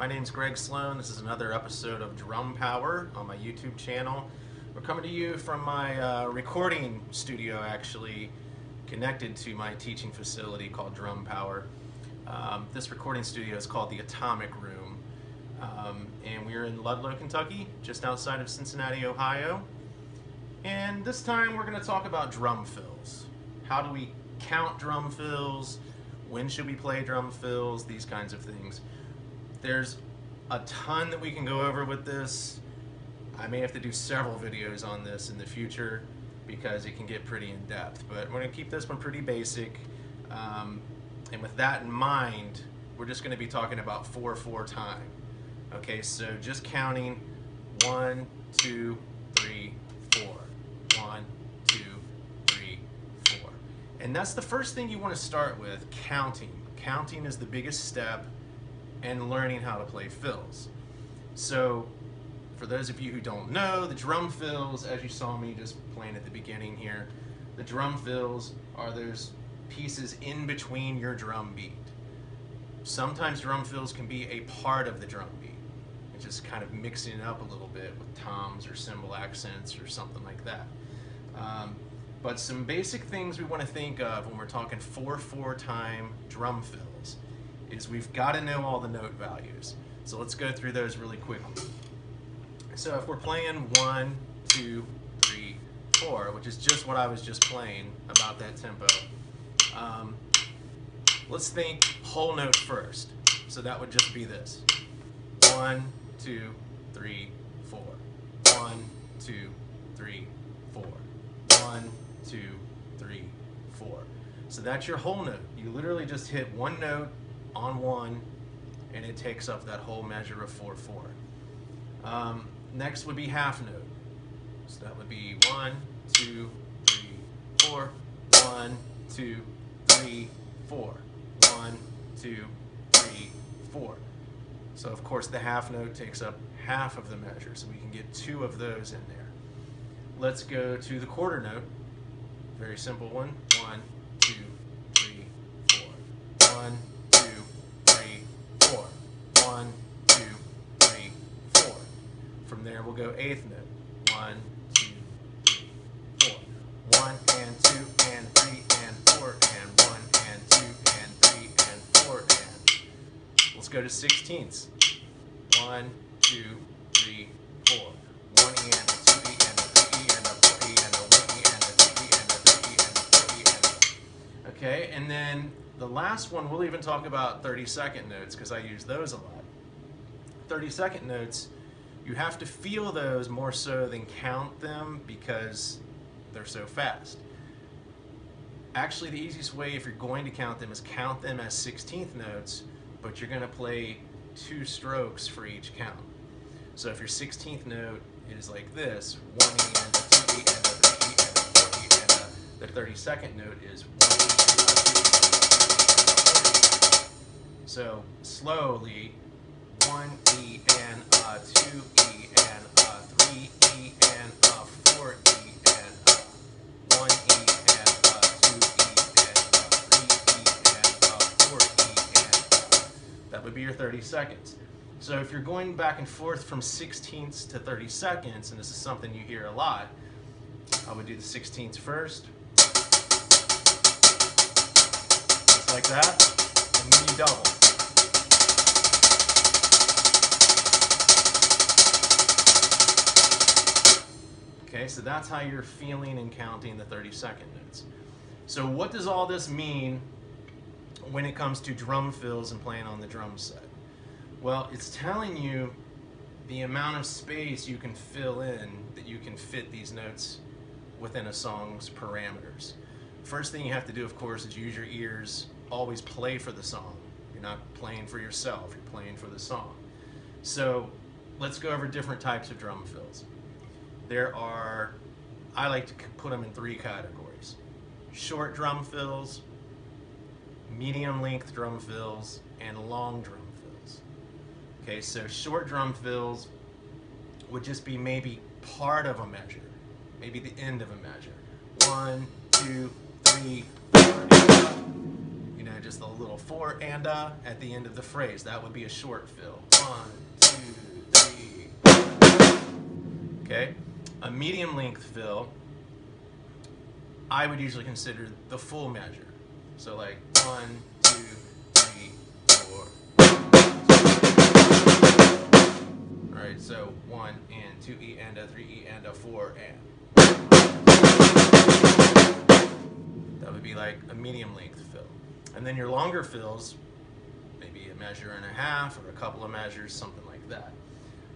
My name's Greg Slone. This is another episode of Drum Power on my YouTube channel. We're coming to you from my recording studio, actually connected to my teaching facility called Drum Power. This recording studio is called the Atomic Room, and we're in Ludlow, Kentucky, just outside of Cincinnati, Ohio. And this time we're going to talk about drum fills. How do we count drum fills? When should we play drum fills? These kinds of things. There's a ton that we can go over with this. I may have to do several videos on this in the future because it can get pretty in depth, but we're going to keep this one pretty basic. And with that in mind, we're just going to be talking about 4/4 time. Okay, so just counting 1, 2, 3, 4. 1, 2, 3, 4. And that's the first thing you want to start with, counting. Counting is the biggest step in learning how to play fills. So for those of you who don't know, the drum fills, as you saw me just playing at the beginning here, the drum fills are those pieces in between your drum beat. Sometimes drum fills can be a part of the drum beat. It's just kind of mixing it up a little bit with toms or cymbal accents or something like that. But some basic things we want to think of when we're talking 4/4 time drum fills is we've got to know all the note values. So let's go through those really quickly. So if we're playing 1, 2, 3, 4, which is just what I was just playing, about that tempo, let's think whole note first. So that would just be this: 1, 2, 3, 4. 1, 2, 3, 4. 1, 2, 3, 4. So that's your whole note. You literally just hit one note on one, and it takes up that whole measure of 4/4. Next would be half note. So that would be 1, 2, 3, 4. 1, 2, 3, 4. 1, 2, 3, 4. So of course the half note takes up half of the measure, so we can get 2 of those in there. Let's go to the quarter note. Very simple one. 1, 2, 3, 4. 1, 2, 3, 4. 1, 2, 3, 4. From there we'll go eighth note. 1, 2, 3, 4. 1 and 2 and 3 and 4 and 1 and 2 and 3 and 4 and. Let's go to sixteenths. 1, 2, 3, 4. 1 and a 2 and a 3 and a 4 and a 1 and a 2 and a 3 and a 4 and a. Okay, and then the last one, we'll even talk about 30-second notes because I use those a lot. 30-second notes, you have to feel those more so than count them because they're so fast. Actually, the easiest way, if you're going to count them, is count them as 16th notes, but you're going to play 2 strokes for each count. So if your 16th note is like this, 1 and a 2 and a 3 and a 4 and a, the 32nd note is 1 and a 2 and a 4. So slowly, 1 E and a 2 E and a 3 E and a 4 E and a 1 E and a 2 E and a 3 E and a 4 E and a. That would be your 30 seconds. So if you're going back and forth from 16ths to 30 seconds, and this is something you hear a lot, I would do the 16ths first, just like that, and then you double. Okay, so that's how you're feeling and counting the 30-second notes. So what does all this mean when it comes to drum fills and playing on the drum set? Well, it's telling you the amount of space you can fill in that you can fit these notes within a song's parameters. First thing you have to do, of course, is use your ears. Always play for the song. You're not playing for yourself, you're playing for the song. So let's go over different types of drum fills. There are, I like to put them in 3 categories: short drum fills, medium length drum fills, and long drum fills. Okay, so short drum fills would just be maybe part of a measure, maybe the end of a measure. 1, 2, 3, 4. know, just a little for and at the end of the phrase. That would be a short fill. 1, 2, 3. Okay? A medium length fill, I would usually consider the full measure. So like 1, 2, 3, 4. Alright, so 1 and 2 E and a 3 E and a 4 and. That would be like a medium length fill. And then your longer fills, maybe a measure and a half or a couple of measures, something like that.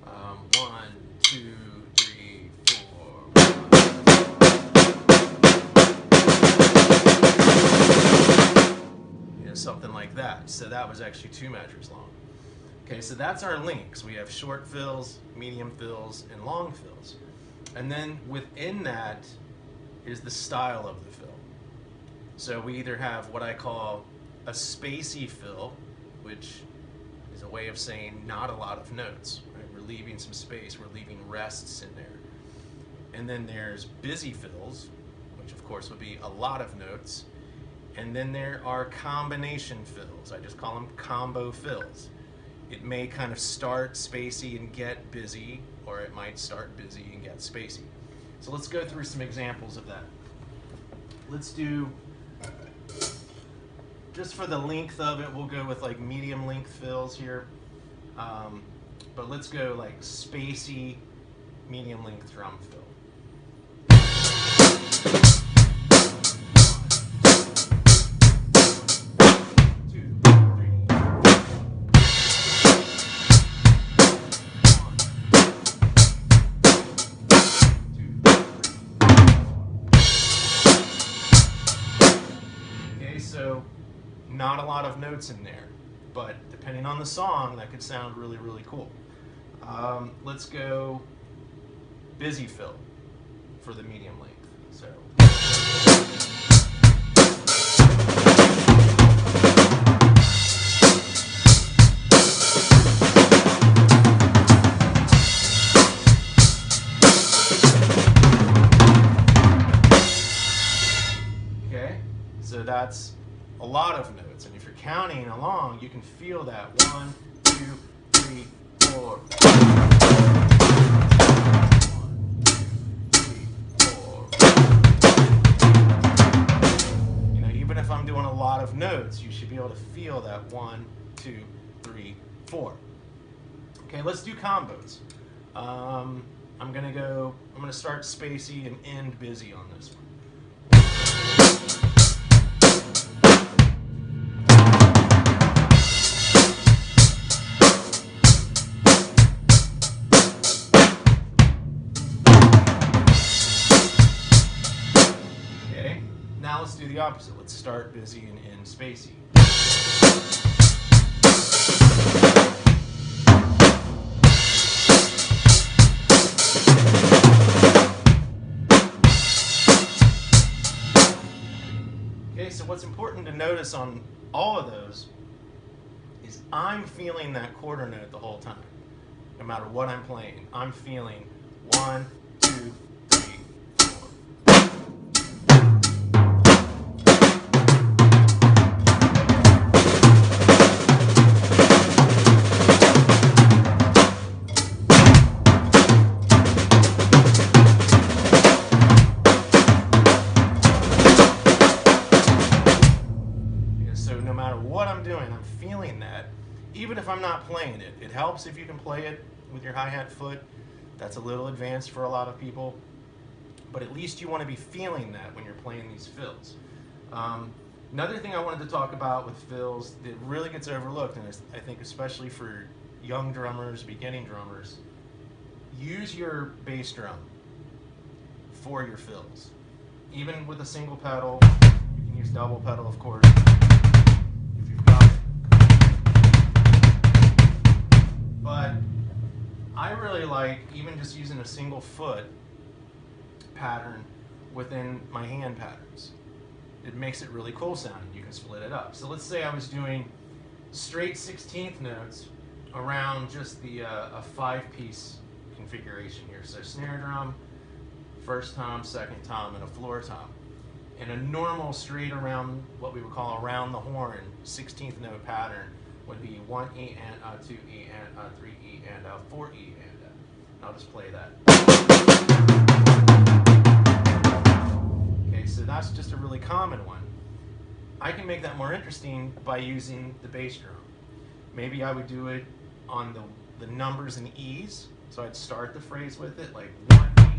1, 2, 3, 4. 1. Something like that. So that was actually 2 measures long. Okay, so that's our links. We have short fills, medium fills, and long fills. And then within that is the style of the fill. So we either have what I call a spacey fill, which is a way of saying not a lot of notes. Right? We're leaving some space, we're leaving rests in there. And then there's busy fills, which of course would be a lot of notes. And then there are combination fills. I just call them combo fills. It may kind of start spacey and get busy, or it might start busy and get spacey. So let's go through some examples of that. Let's do, just for the length of it, we'll go with like medium length fills here. But let's go like spacey, medium length drum fill. So not a lot of notes in there, but depending on the song, that could sound really, really cool. Let's go busy fill for the medium length. So. Okay, so that's a lot of notes, and if you're counting along, you can feel that 1, 2, 3, 4. 1, 2, 3, 4. You know, even if I'm doing a lot of notes, you should be able to feel that 1, 2, 3, 4. Okay, let's do combos. I'm gonna start spacey and end busy on this one. Now let's do the opposite. Let's start busy and end spacey. Okay, so what's important to notice on all of those is I'm feeling that quarter note the whole time. No matter what I'm playing, I'm feeling 1, 2, 3, 4. So no matter what I'm doing, I'm feeling that. Even if I'm not playing it, it helps if you can play it with your hi-hat foot. That's a little advanced for a lot of people. But at least you want to be feeling that when you're playing these fills. Another thing I wanted to talk about with fills that really gets overlooked, and I think especially for young drummers, beginning drummers, use your bass drum for your fills. Even with a single pedal, you can use double pedal, of course, if you've got it. But I really like even just using a single foot pattern within my hand patterns. It makes it really cool sounding. You can split it up. So let's say I was doing straight 16th notes around just the a 5-piece configuration here. So snare drum, first tom, second tom, and a floor tom. And a normal straight around, what we would call around the horn, 16th note pattern would be 1 E and a, 2 E and a, 3 E and a, 4 E and a. And I'll just play that. Okay, so that's just a really common one. I can make that more interesting by using the bass drum. Maybe I would do it on the numbers and E's. So I'd start the phrase with it like 1 E.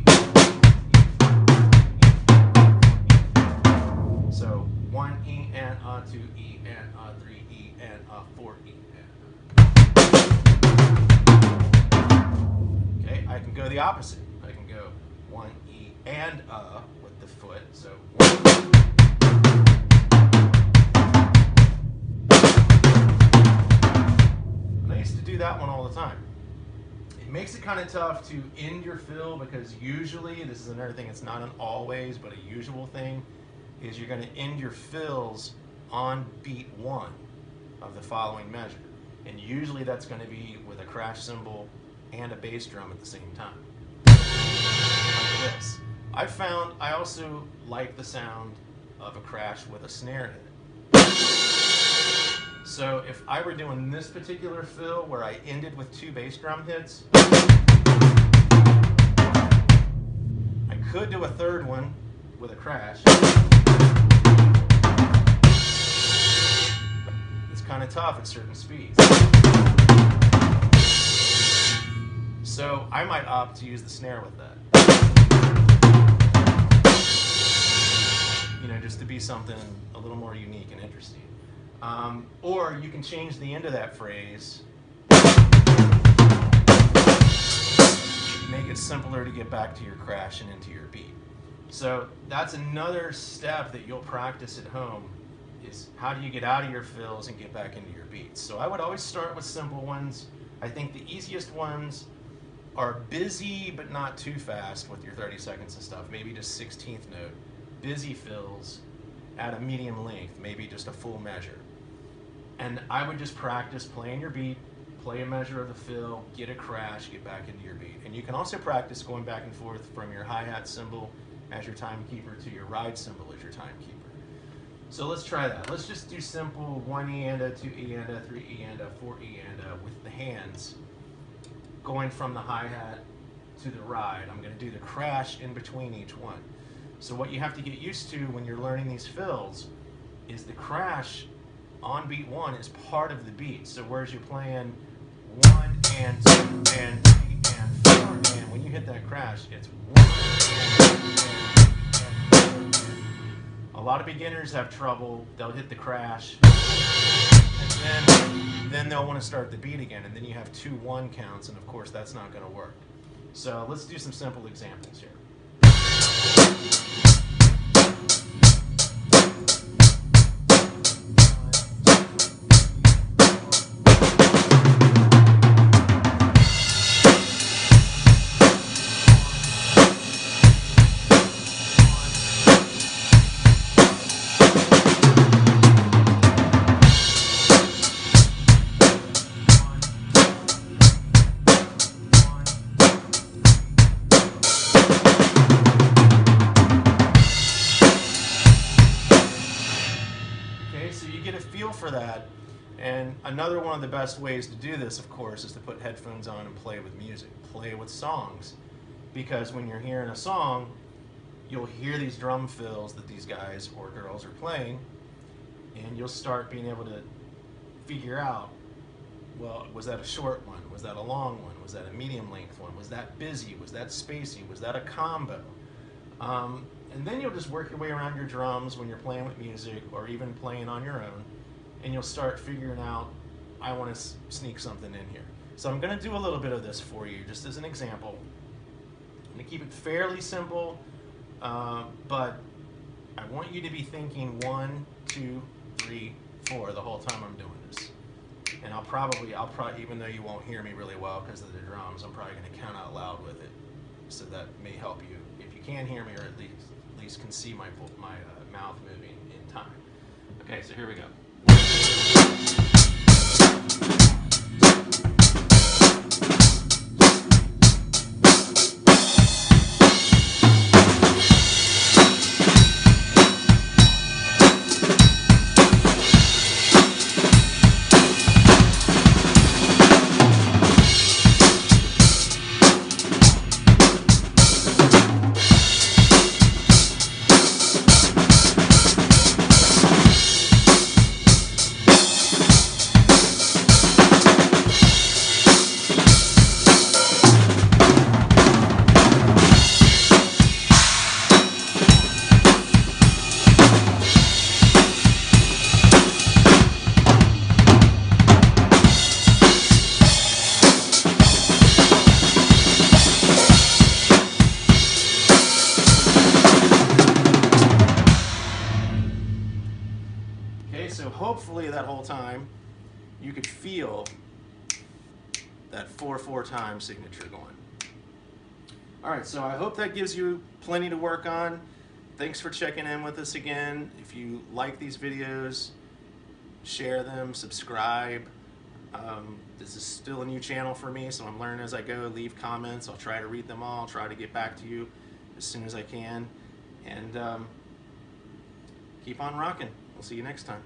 So 1 E and a, 2 E and a, 3 E and a, 4 E and a. Okay, I can go the opposite. I can go 1 E and a with the foot. So 1 E. Do that one all the time. It makes it kind of tough to end your fill because usually, this is another thing, it's not an always, but a usual thing, is you're going to end your fills on beat 1 of the following measure. And usually that's going to be with a crash cymbal and a bass drum at the same time. Like this. I found I also like the sound of a crash with a snare hit. So if I were doing this particular fill where I ended with 2 bass drum hits, I could do a third one with a crash. It's kind of tough at certain speeds. So I might opt to use the snare with that. You know, just to be something a little more unique and interesting. Or you can change the end of that phrase, make it simpler to get back to your crash and into your beat. So that's another step that you'll practice at home, is how do you get out of your fills and get back into your beats. So I would always start with simple ones. I think the easiest ones are busy but not too fast with your 30 seconds and stuff, maybe just 16th note. Busy fills at a medium length, maybe just a full measure. And I would just practice playing your beat, play a measure of the fill, get a crash, get back into your beat. And you can also practice going back and forth from your hi-hat cymbal as your timekeeper to your ride cymbal as your timekeeper. So let's try that. Let's just do simple 1 E and a, 2 E and a, 3 E and a, 4 E and a with the hands going from the hi-hat to the ride. I'm going to do the crash in between each one. So what you have to get used to when you're learning these fills is the crash on beat 1 is part of the beat. So whereas you're playing 1 and 2 and 3 and 4, and when you hit that crash, it's 1 and 2 and 4. A lot of beginners have trouble. They'll hit the crash, and then they'll want to start the beat again, and then you have 2-1 counts, and of course that's not going to work. So let's do some simple examples here. For that. And another one of the best ways to do this, of course, is to put headphones on and play with music, play with songs, because when you're hearing a song, you'll hear these drum fills that these guys or girls are playing, and you'll start being able to figure out, well, was that a short one? Was that a long one? Was that a medium length one? Was that busy? Was that spacey? Was that a combo? And then you'll just work your way around your drums when you're playing with music or even playing on your own, and you'll start figuring out, I want to sneak something in here. So I'm going to do a little bit of this for you, just as an example. I'm going to keep it fairly simple, but I want you to be thinking 1, 2, 3, 4 the whole time I'm doing this. And I'll probably, even though you won't hear me really well because of the drums, I'm probably going to count out loud with it. So that may help you if you can hear me, or at least can see my mouth moving in time. Okay, so here we go. hopefully that whole time you could feel that 4/4 time signature going. All right, so I hope that gives you plenty to work on. Thanks for checking in with us again. If you like these videos, share them, subscribe. This is still a new channel for me, so I'm learning as I go. Leave comments. I'll try to read them all. I'll try to get back to you as soon as I can. And keep on rocking. We'll see you next time.